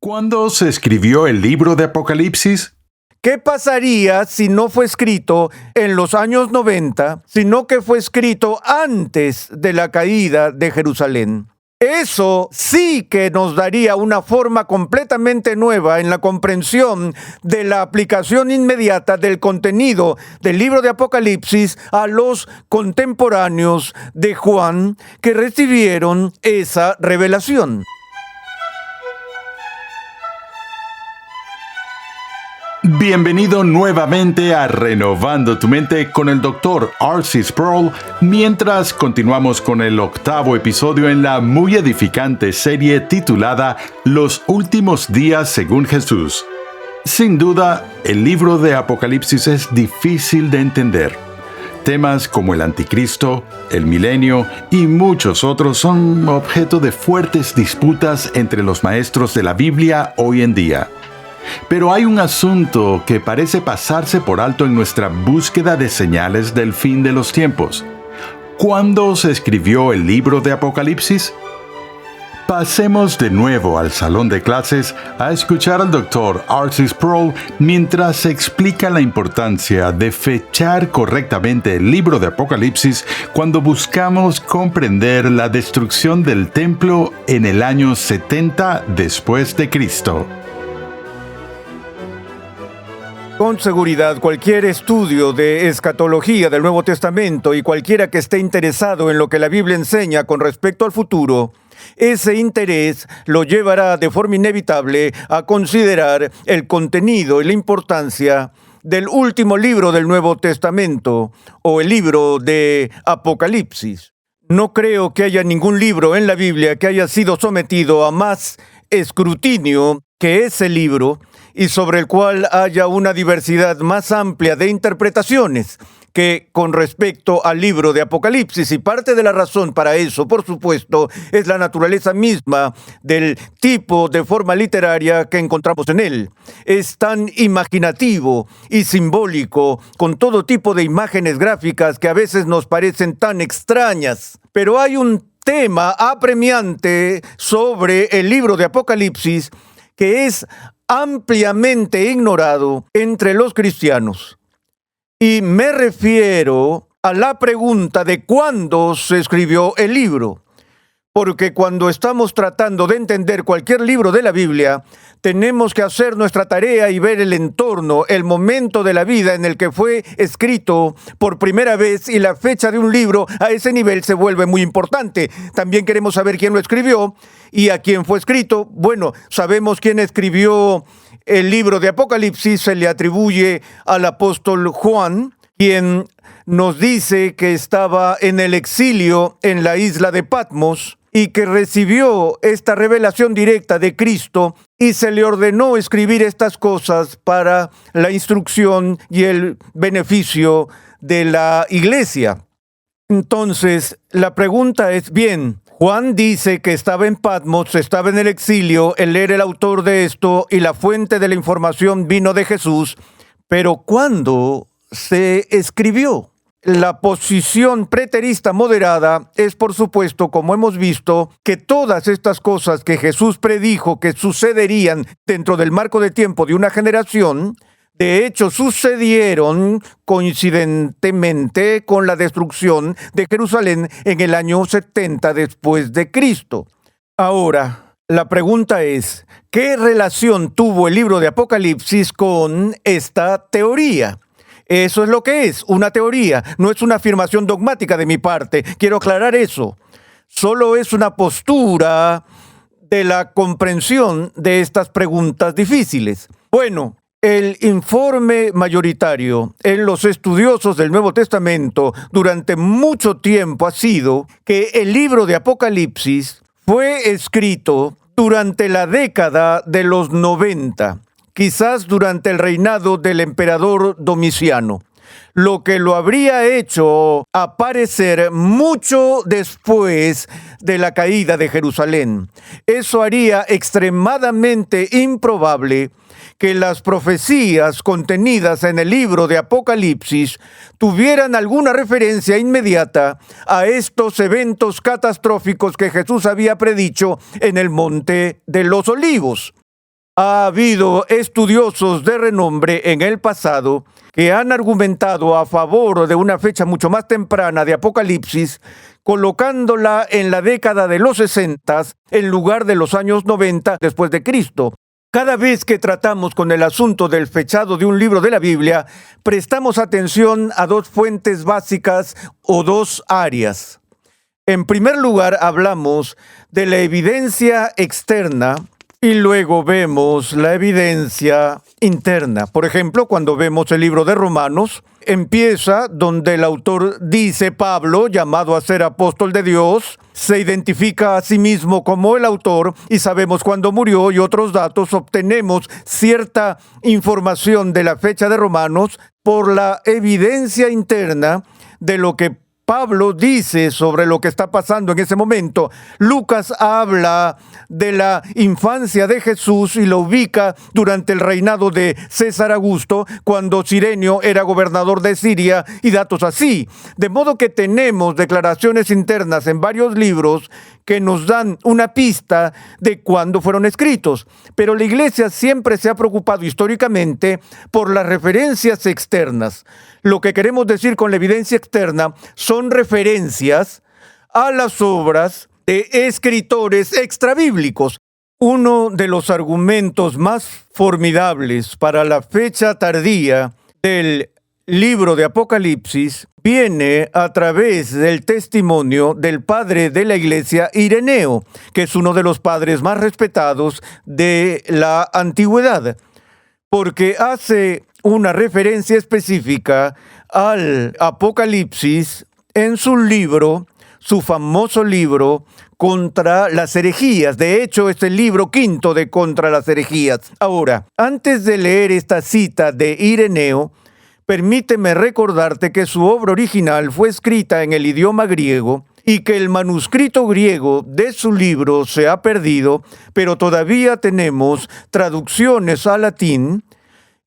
¿Cuándo se escribió el libro de Apocalipsis? ¿Qué pasaría si no fue escrito en los años 90, sino que fue escrito antes de la caída de Jerusalén? Eso sí que nos daría una forma completamente nueva en la comprensión de la aplicación inmediata del contenido del libro de Apocalipsis a los contemporáneos de Juan que recibieron esa revelación. Bienvenido nuevamente a Renovando tu Mente con el Dr. R.C. Sproul, mientras continuamos con el 8º episodio en la muy edificante serie titulada Los últimos días según Jesús. Sin duda, el libro de Apocalipsis es difícil de entender. Temas como el anticristo, el milenio y muchos otros son objeto de fuertes disputas entre los maestros de la Biblia hoy en día. Pero hay un asunto que parece pasarse por alto en nuestra búsqueda de señales del fin de los tiempos. ¿Cuándo se escribió el libro de Apocalipsis? Pasemos de nuevo al salón de clases a escuchar al Dr. R.C. Sproul mientras se explica la importancia de fechar correctamente el libro de Apocalipsis cuando buscamos comprender la destrucción del templo en el año 70 después de Cristo. Con seguridad, cualquier estudio de escatología del Nuevo Testamento y cualquiera que esté interesado en lo que la Biblia enseña con respecto al futuro, ese interés lo llevará de forma inevitable a considerar el contenido y la importancia del último libro del Nuevo Testamento o el libro de Apocalipsis. No creo que haya ningún libro en la Biblia que haya sido sometido a más escrutinio que ese libro y sobre el cual haya una diversidad más amplia de interpretaciones que con respecto al libro de Apocalipsis. Y parte de la razón para eso, por supuesto, es la naturaleza misma del tipo de forma literaria que encontramos en él. Es tan imaginativo y simbólico, con todo tipo de imágenes gráficas que a veces nos parecen tan extrañas. Pero hay un tema apremiante sobre el libro de Apocalipsis que es ampliamente ignorado entre los cristianos. Y me refiero a la pregunta de cuándo se escribió el libro. Porque cuando estamos tratando de entender cualquier libro de la Biblia, tenemos que hacer nuestra tarea y ver el entorno, el momento de la vida en el que fue escrito por primera vez, y la fecha de un libro a ese nivel se vuelve muy importante. También queremos saber quién lo escribió y a quién fue escrito. Bueno, sabemos quién escribió el libro de Apocalipsis, se le atribuye al apóstol Juan, quien nos dice que estaba en el exilio en la isla de Patmos y que recibió esta revelación directa de Cristo y se le ordenó escribir estas cosas para la instrucción y el beneficio de la iglesia. Entonces, la pregunta es, bien, Juan dice que estaba en Patmos, estaba en el exilio, él era el autor de esto y la fuente de la información vino de Jesús, pero ¿cuándo se escribió? La posición preterista moderada es, por supuesto, como hemos visto, que todas estas cosas que Jesús predijo que sucederían dentro del marco de tiempo de una generación, de hecho sucedieron coincidentemente con la destrucción de Jerusalén en el año 70 después de Cristo. Ahora, la pregunta es, ¿qué relación tuvo el libro de Apocalipsis con esta teoría? Eso es lo que es, una teoría, no es una afirmación dogmática de mi parte, quiero aclarar eso. Solo es una postura de la comprensión de estas preguntas difíciles. Bueno, el informe mayoritario en los estudiosos del Nuevo Testamento durante mucho tiempo ha sido que el libro de Apocalipsis fue escrito durante la década de los 90. Quizás durante el reinado del emperador Domiciano, lo que lo habría hecho aparecer mucho después de la caída de Jerusalén. Eso haría extremadamente improbable que las profecías contenidas en el libro de Apocalipsis tuvieran alguna referencia inmediata a estos eventos catastróficos que Jesús había predicho en el Monte de los Olivos. Ha habido estudiosos de renombre en el pasado que han argumentado a favor de una fecha mucho más temprana de Apocalipsis, colocándola en la década de los 60 en lugar de los años 90 después de Cristo. Cada vez que tratamos con el asunto del fechado de un libro de la Biblia, prestamos atención a dos fuentes básicas o dos áreas. En primer lugar, hablamos de la evidencia externa y luego vemos la evidencia interna. Por ejemplo, cuando vemos el libro de Romanos, empieza donde el autor dice: Pablo, llamado a ser apóstol de Dios, se identifica a sí mismo como el autor y sabemos cuándo murió y otros datos. Obtenemos cierta información de la fecha de Romanos por la evidencia interna de lo que Pablo dice sobre lo que está pasando en ese momento. Lucas habla de la infancia de Jesús y lo ubica durante el reinado de César Augusto, cuando Cirenio era gobernador de Siria, y datos así. De modo que tenemos declaraciones internas en varios libros que nos dan una pista de cuándo fueron escritos. Pero la Iglesia siempre se ha preocupado históricamente por las referencias externas. Lo que queremos decir con la evidencia externa son referencias a las obras de escritores extrabíblicos. Uno de los argumentos más formidables para la fecha tardía del libro de Apocalipsis viene a través del testimonio del padre de la Iglesia, Ireneo, que es uno de los padres más respetados de la antigüedad, porque hace una referencia específica al Apocalipsis en su libro, su famoso libro contra las herejías. De hecho, es el libro quinto de Contra las herejías. Ahora, antes de leer esta cita de Ireneo, permíteme recordarte que su obra original fue escrita en el idioma griego y que el manuscrito griego de su libro se ha perdido, pero todavía tenemos traducciones al latín.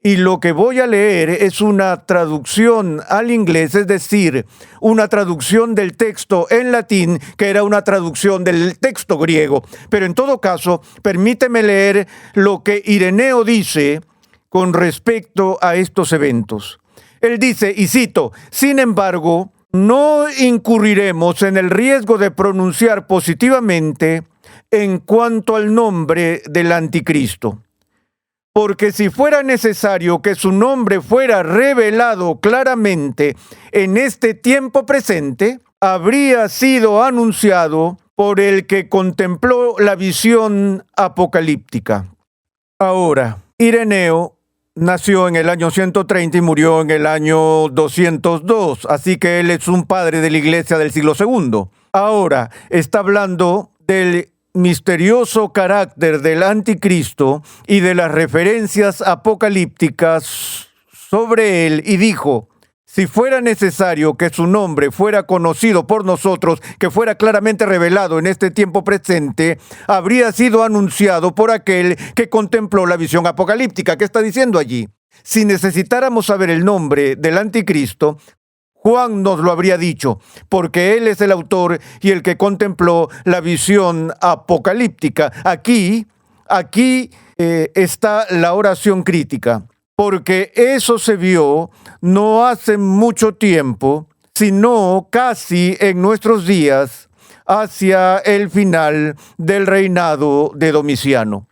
Y lo que voy a leer es una traducción al inglés, es decir, una traducción del texto en latín, que era una traducción del texto griego. Pero en todo caso, permíteme leer lo que Ireneo dice con respecto a estos eventos. Él dice, y cito: sin embargo, no incurriremos en el riesgo de pronunciar positivamente en cuanto al nombre del anticristo. Porque si fuera necesario que su nombre fuera revelado claramente en este tiempo presente, habría sido anunciado por el que contempló la visión apocalíptica. Ahora, Ireneo nació en el año 130 y murió en el año 202, así que él es un padre de la Iglesia del siglo II. Ahora, está hablando del misterioso carácter del anticristo y de las referencias apocalípticas sobre él, y dijo: si fuera necesario que su nombre fuera conocido por nosotros, que fuera claramente revelado en este tiempo presente, habría sido anunciado por aquel que contempló la visión apocalíptica. ¿Qué está diciendo allí? Si necesitáramos saber el nombre del anticristo, Juan nos lo habría dicho, porque él es el autor y el que contempló la visión apocalíptica. Aquí está la oración crítica, porque eso se vio no hace mucho tiempo, sino casi en nuestros días, hacia el final del reinado de Domiciano.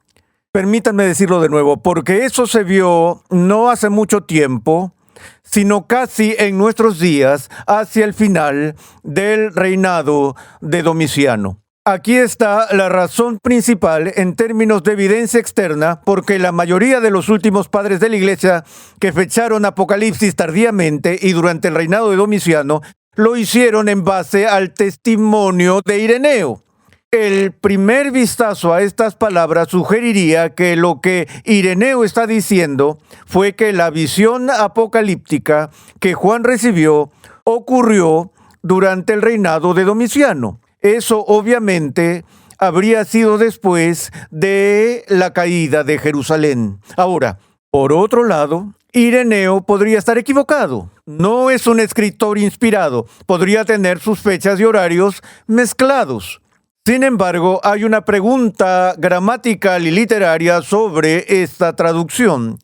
Permítanme decirlo de nuevo, porque eso se vio no hace mucho tiempo, sino casi en nuestros días, hacia el final del reinado de Domiciano. Aquí está la razón principal en términos de evidencia externa, porque la mayoría de los últimos padres de la Iglesia que fecharon Apocalipsis tardíamente y durante el reinado de Domiciano, lo hicieron en base al testimonio de Ireneo. El primer vistazo a estas palabras sugeriría que lo que Ireneo está diciendo fue que la visión apocalíptica que Juan recibió ocurrió durante el reinado de Domiciano. Eso obviamente habría sido después de la caída de Jerusalén. Ahora, por otro lado, Ireneo podría estar equivocado. No es un escritor inspirado. Podría tener sus fechas y horarios mezclados. Sin embargo, hay una pregunta gramatical y literaria sobre esta traducción.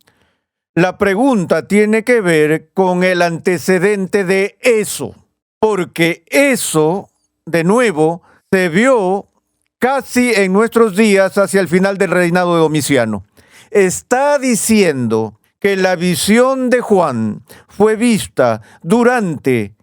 La pregunta tiene que ver con el antecedente de eso, porque eso, de nuevo, se vio casi en nuestros días hacia el final del reinado de Domiciano. Está diciendo que la visión de Juan fue vista durante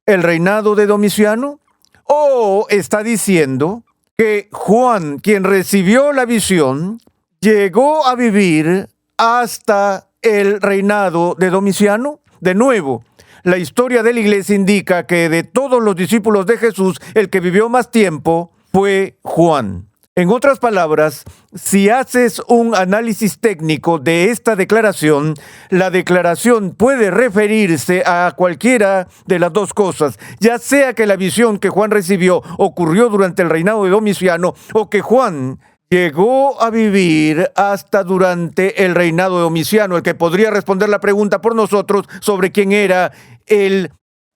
el reinado de Domiciano, o está diciendo que Juan, quien recibió la visión, llegó a vivir hasta el reinado de Domiciano. De nuevo, la historia de la iglesia indica que de todos los discípulos de Jesús, el que vivió más tiempo fue Juan. En otras palabras, si haces un análisis técnico de esta declaración, la declaración puede referirse a cualquiera de las dos cosas, ya sea que la visión que Juan recibió ocurrió durante el reinado de Domiciano o que Juan llegó a vivir hasta durante el reinado de Domiciano, el que podría responder la pregunta por nosotros sobre quién era el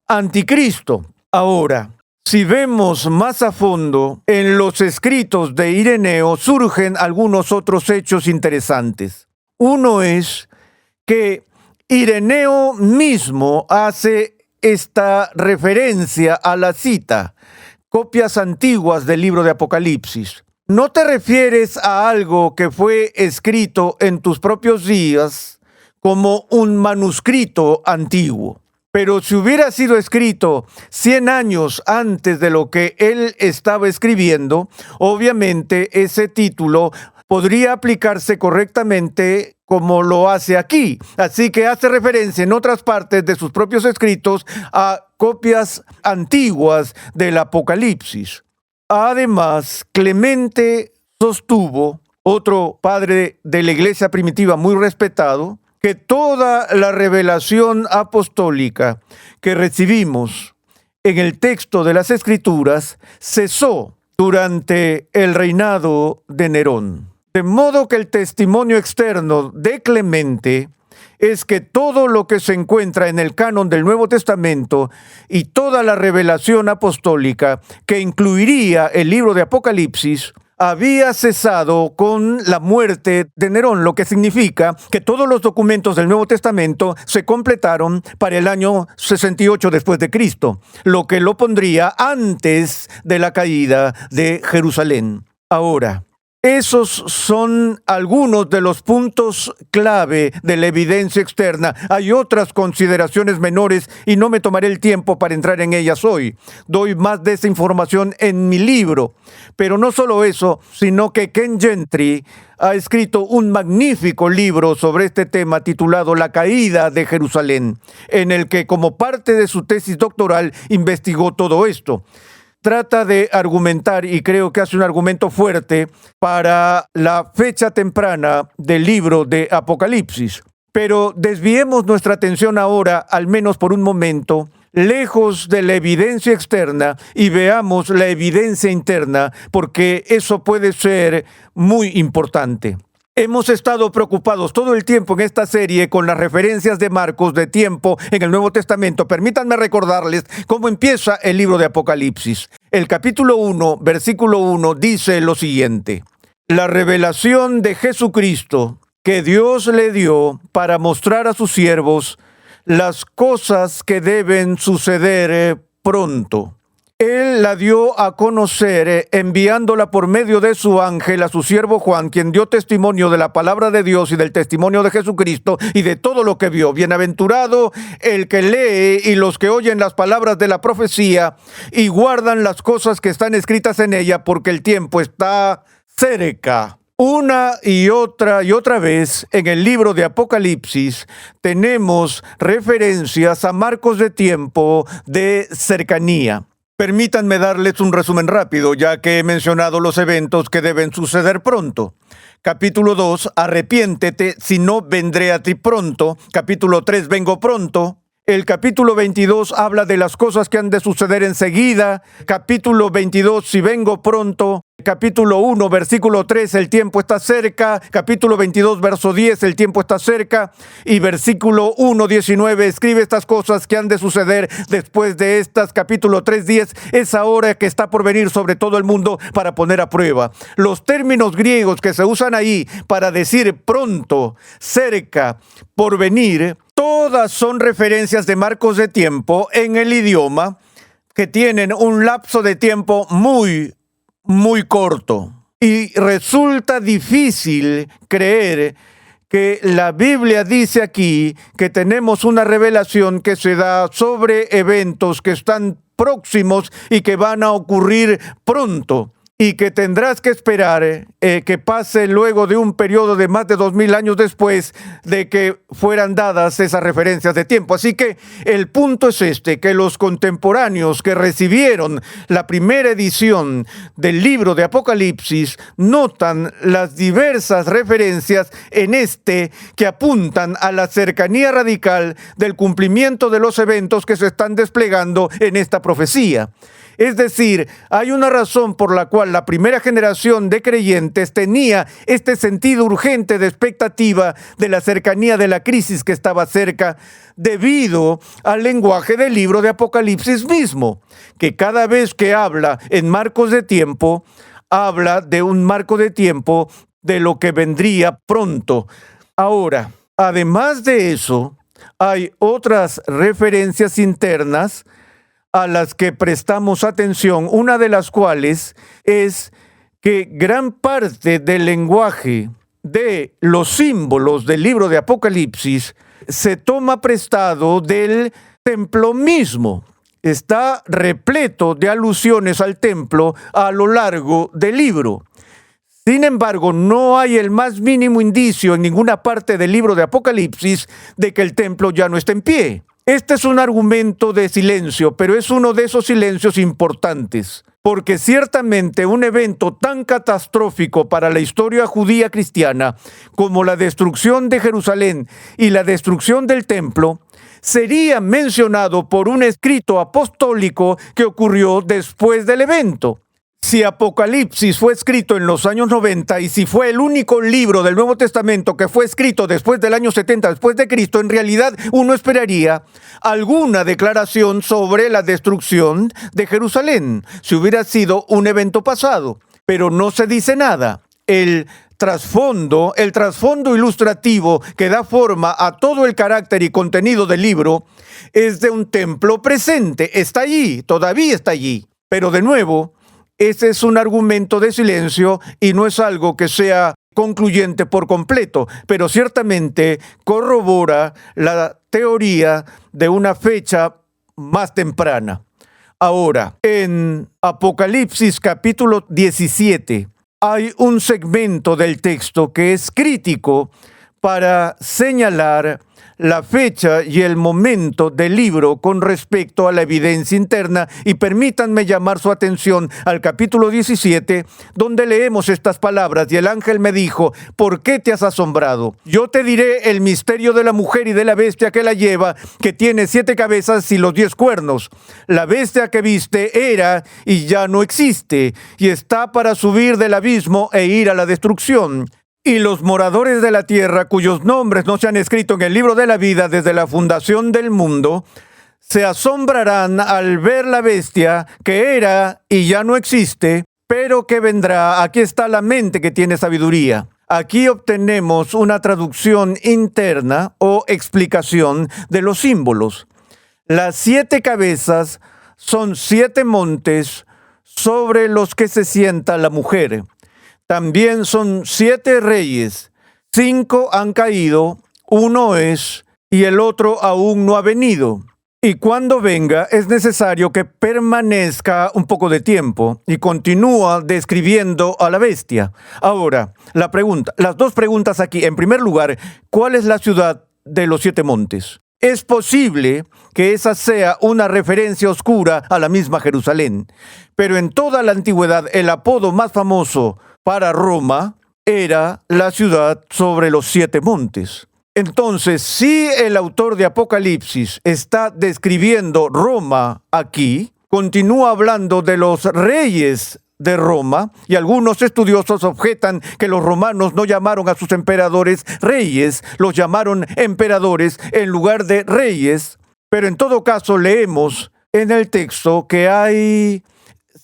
anticristo. Ahora, si vemos más a fondo en los escritos de Ireneo, surgen algunos otros hechos interesantes. Uno es que Ireneo mismo hace esta referencia a la cita, copias antiguas del libro de Apocalipsis. No te refieres a algo que fue escrito en tus propios días como un manuscrito antiguo. Pero si hubiera sido escrito 100 años antes de lo que él estaba escribiendo, obviamente ese título podría aplicarse correctamente como lo hace aquí. Así que hace referencia en otras partes de sus propios escritos a copias antiguas del Apocalipsis. Además, Clemente sostuvo, otro padre de la iglesia primitiva muy respetado, que toda la revelación apostólica que recibimos en el texto de las Escrituras cesó durante el reinado de Nerón. De modo que el testimonio externo de Clemente es que todo lo que se encuentra en el canon del Nuevo Testamento y toda la revelación apostólica, que incluiría el libro de Apocalipsis, había cesado con la muerte de Nerón, lo que significa que todos los documentos del Nuevo Testamento se completaron para el año 68 después de Cristo, lo que lo pondría antes de la caída de Jerusalén. Ahora, esos son algunos de los puntos clave de la evidencia externa. Hay otras consideraciones menores y no me tomaré el tiempo para entrar en ellas hoy. Doy más de esa información en mi libro. Pero no solo eso, sino que Ken Gentry ha escrito un magnífico libro sobre este tema titulado La caída de Jerusalén, en el que como parte de su tesis doctoral investigó todo esto. Trata de argumentar, y creo que hace un argumento fuerte, para la fecha temprana del libro de Apocalipsis. Pero desviemos nuestra atención ahora, al menos por un momento, lejos de la evidencia externa y veamos la evidencia interna, porque eso puede ser muy importante. Hemos estado preocupados todo el tiempo en esta serie con las referencias de Marcos de tiempo en el Nuevo Testamento. Permítanme recordarles cómo empieza el libro de Apocalipsis. El capítulo 1, versículo 1 dice lo siguiente: la revelación de Jesucristo que Dios le dio para mostrar a sus siervos las cosas que deben suceder pronto. Él la dio a conocer enviándola por medio de su ángel a su siervo Juan, quien dio testimonio de la palabra de Dios y del testimonio de Jesucristo y de todo lo que vio. Bienaventurado el que lee y los que oyen las palabras de la profecía y guardan las cosas que están escritas en ella, porque el tiempo está cerca. Una y otra vez en el libro de Apocalipsis tenemos referencias a marcos de tiempo de cercanía. Permítanme darles un resumen rápido, ya que he mencionado los eventos que deben suceder pronto. Capítulo 2, arrepiéntete, si no vendré a ti pronto. Capítulo 3, vengo pronto. El capítulo 22 habla de las cosas que han de suceder enseguida. Capítulo 22, si vengo pronto. capítulo 1, versículo 3, el tiempo está cerca. Capítulo 22, verso 10, el tiempo está cerca. Y versículo 1, 19, escribe estas cosas que han de suceder después de estas. Capítulo 3, 10, esa hora que está por venir sobre todo el mundo para poner a prueba. Los términos griegos que se usan ahí para decir pronto, cerca, por venir, todas son referencias de marcos de tiempo en el idioma que tienen un lapso de tiempo muy corto. Y resulta difícil creer que la Biblia dice aquí que tenemos una revelación que se da sobre eventos que están próximos y que van a ocurrir pronto, y que tendrás que esperar que pase luego de un periodo de más de 2000 años después de que fueran dadas esas referencias de tiempo. Así que el punto es que los contemporáneos que recibieron la primera edición del libro de Apocalipsis notan las diversas referencias en que apuntan a la cercanía radical del cumplimiento de los eventos que se están desplegando en esta profecía. Es decir, hay una razón por la cual la primera generación de creyentes tenía este sentido urgente de expectativa de la cercanía de la crisis que estaba cerca, debido al lenguaje del libro de Apocalipsis mismo, que cada vez que habla en marcos de tiempo, habla de un marco de tiempo de lo que vendría pronto. Ahora, además de eso, hay otras referencias internas a las que prestamos atención, una de las cuales es que gran parte del lenguaje de los símbolos del libro de Apocalipsis se toma prestado del templo mismo. Está repleto de alusiones al templo a lo largo del libro. Sin embargo, no hay el más mínimo indicio en ninguna parte del libro de Apocalipsis de que el templo ya no está en pie. Este es un argumento de silencio, pero es uno de esos silencios importantes, porque ciertamente un evento tan catastrófico para la historia judía cristiana como la destrucción de Jerusalén y la destrucción del templo sería mencionado por un escrito apostólico que ocurrió después del evento. Si Apocalipsis fue escrito en los años 90 y si fue el único libro del Nuevo Testamento que fue escrito después del año 70 después de Cristo, en realidad uno esperaría alguna declaración sobre la destrucción de Jerusalén, si hubiera sido un evento pasado. Pero no se dice nada. El trasfondo ilustrativo que da forma a todo el carácter y contenido del libro es de un templo presente. Está allí, todavía está allí. Pero de nuevo, ese es un argumento de silencio y no es algo que sea concluyente por completo, pero ciertamente corrobora la teoría de una fecha más temprana. Ahora, en Apocalipsis capítulo 17 hay un segmento del texto que es crítico para señalar la fecha y el momento del libro con respecto a la evidencia interna, y permítanme llamar su atención al capítulo 17, donde leemos estas palabras: y el ángel me dijo, ¿por qué te has asombrado? Yo te diré el misterio de la mujer y de la bestia que la lleva, que tiene 7 cabezas y los 10 cuernos. La bestia que viste era y ya no existe, y está para subir del abismo e ir a la destrucción. Y los moradores de la tierra, cuyos nombres no se han escrito en el libro de la vida desde la fundación del mundo, se asombrarán al ver la bestia que era y ya no existe, pero que vendrá. Aquí está la mente que tiene sabiduría. Aquí obtenemos una traducción interna o explicación de los símbolos. Las 7 cabezas son 7 montes sobre los que se sienta la mujer. También son 7 reyes, 5 han caído, 1 es, y el otro aún no ha venido. Y cuando venga es necesario que permanezca un poco de tiempo, y continúa describiendo a la bestia. Ahora, las 2 preguntas aquí. En primer lugar, ¿cuál es la ciudad de los 7 montes? Es posible que esa sea una referencia oscura a la misma Jerusalén, pero en toda la antigüedad el apodo más famoso para Roma era la ciudad sobre los 7 montes. Entonces, si el autor de Apocalipsis está describiendo Roma aquí, continúa hablando de los reyes de Roma, y algunos estudiosos objetan que los romanos no llamaron a sus emperadores reyes, los llamaron emperadores en lugar de reyes, pero en todo caso leemos en el texto que hay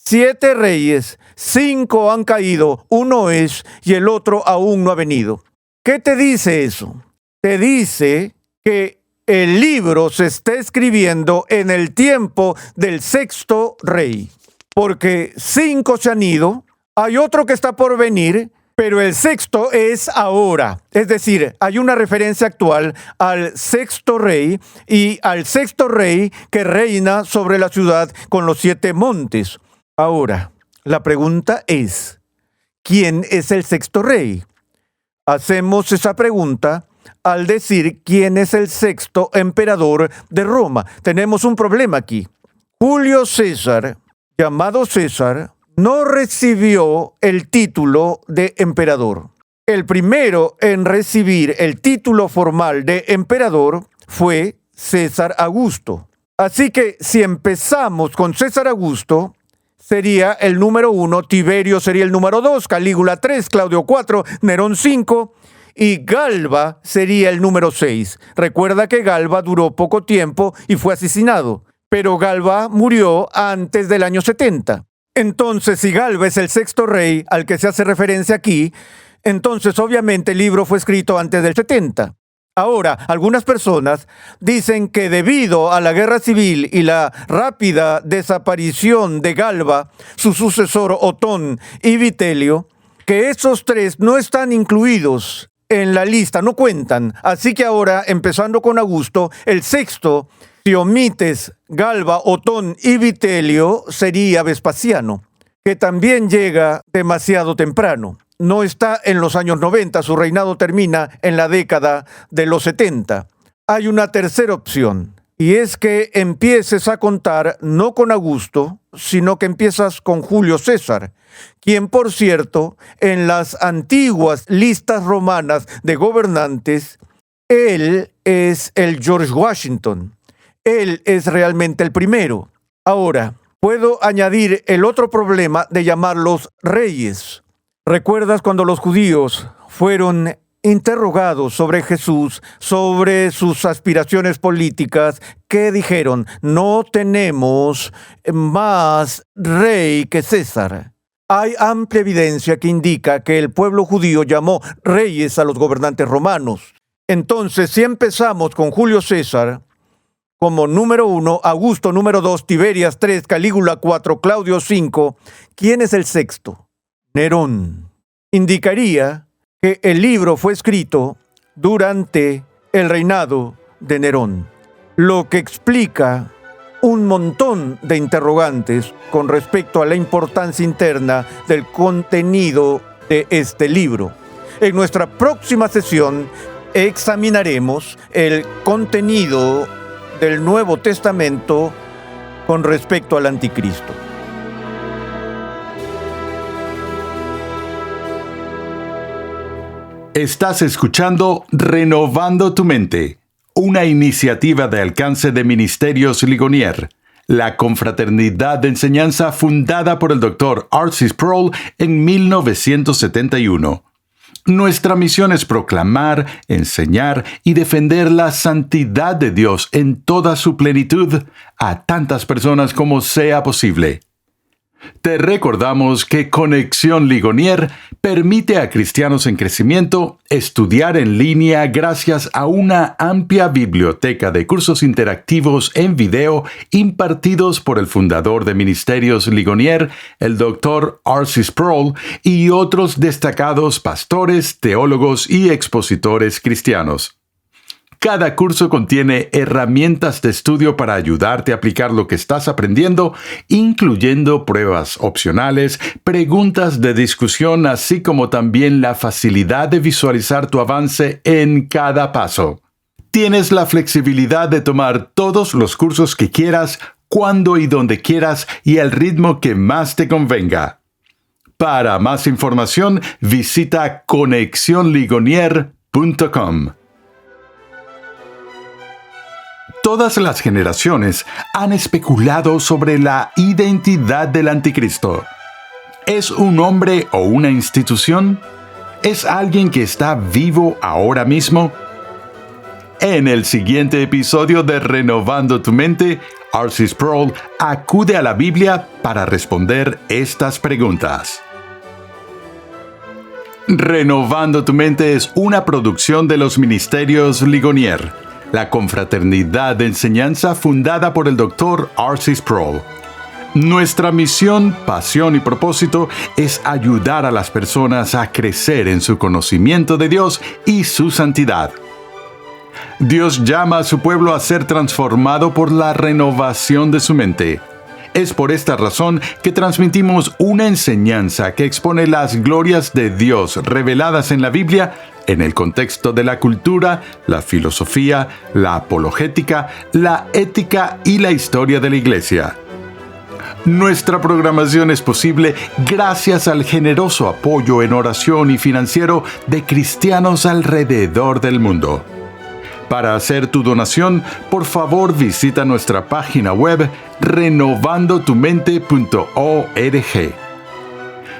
7 reyes, 5 han caído, uno es y el otro aún no ha venido. ¿Qué te dice eso? Te dice que el libro se está escribiendo en el tiempo del 6º rey, porque 5 se han ido, hay otro que está por venir, pero el 6º es ahora. Es decir, hay una referencia actual al 6º rey y al 6º rey que reina sobre la ciudad con los 7 montes. Ahora, la pregunta es, ¿quién es el 6º rey? Hacemos esa pregunta al decir quién es el 6º emperador de Roma. Tenemos un problema aquí. Julio César, llamado César, no recibió el título de emperador. El primero en recibir el título formal de emperador fue César Augusto. Así que si empezamos con César Augusto, sería el número 1, Tiberio sería el número 2, Calígula 3, Claudio 4, Nerón 5, y Galba sería el número 6. Recuerda que Galba duró poco tiempo y fue asesinado, pero Galba murió antes del año 70. Entonces, si Galba es el 6º rey al que se hace referencia aquí, entonces obviamente el libro fue escrito antes del 70. Ahora, algunas personas dicen que debido a la guerra civil y la rápida desaparición de Galba, su sucesor Otón y Vitelio, que esos 3 no están incluidos en la lista, no cuentan. Así que ahora, empezando con Augusto, el 6º, si omites Galba, Otón y Vitelio, sería Vespasiano, que también llega demasiado temprano. No está en los años 90, su reinado termina en la década de los 70. Hay una tercera opción, y es que empieces a contar no con Augusto, sino que empiezas con Julio César, quien, por cierto, en las antiguas listas romanas de gobernantes, él es el George Washington. Él es realmente el primero. Ahora, puedo añadir el otro problema de llamarlos reyes. ¿Recuerdas cuando los judíos fueron interrogados sobre Jesús, sobre sus aspiraciones políticas? ¿Qué dijeron? No tenemos más rey que César. Hay amplia evidencia que indica que el pueblo judío llamó reyes a los gobernantes romanos. Entonces, si empezamos con Julio César como número 1, Augusto número 2, Tiberias 3, Calígula 4, Claudio 5, ¿quién es el 6º? Nerón. Indicaría que el libro fue escrito durante el reinado de Nerón, lo que explica un montón de interrogantes con respecto a la importancia interna del contenido de este libro. En nuestra próxima sesión examinaremos el contenido del Nuevo Testamento con respecto al Anticristo. Estás escuchando Renovando tu Mente, una iniciativa de alcance de Ministerios Ligonier, la confraternidad de enseñanza fundada por el Dr. R.C. Sproul en 1971. Nuestra misión es proclamar, enseñar y defender la santidad de Dios en toda su plenitud a tantas personas como sea posible. Te recordamos que Conexión Ligonier permite a cristianos en crecimiento estudiar en línea gracias a una amplia biblioteca de cursos interactivos en video impartidos por el fundador de Ministerios Ligonier, el Dr. R.C. Sproul, y otros destacados pastores, teólogos y expositores cristianos. Cada curso contiene herramientas de estudio para ayudarte a aplicar lo que estás aprendiendo, incluyendo pruebas opcionales, preguntas de discusión, así como también la facilidad de visualizar tu avance en cada paso. Tienes la flexibilidad de tomar todos los cursos que quieras, cuando y donde quieras y al ritmo que más te convenga. Para más información, visita conexionligonier.com. Todas las generaciones han especulado sobre la identidad del anticristo. ¿Es un hombre o una institución? ¿Es alguien que está vivo ahora mismo? En el siguiente episodio de Renovando tu Mente, R.C. Sproul acude a la Biblia para responder estas preguntas. Renovando tu Mente es una producción de los Ministerios Ligonier, la confraternidad de enseñanza fundada por el Dr. R.C. Sproul. Nuestra misión, pasión y propósito es ayudar a las personas a crecer en su conocimiento de Dios y su santidad. Dios llama a su pueblo a ser transformado por la renovación de su mente. Es por esta razón que transmitimos una enseñanza que expone las glorias de Dios reveladas en la Biblia en el contexto de la cultura, la filosofía, la apologética, la ética y la historia de la Iglesia. Nuestra programación es posible gracias al generoso apoyo en oración y financiero de cristianos alrededor del mundo. Para hacer tu donación, por favor visita nuestra página web renovandotumente.org.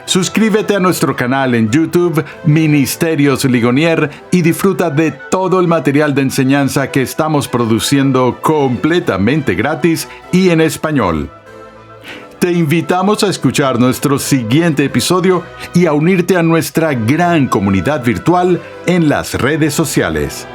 Suscríbete a nuestro canal en YouTube, Ministerios Ligonier, y disfruta de todo el material de enseñanza que estamos produciendo completamente gratis y en español. Te invitamos a escuchar nuestro siguiente episodio y a unirte a nuestra gran comunidad virtual en las redes sociales.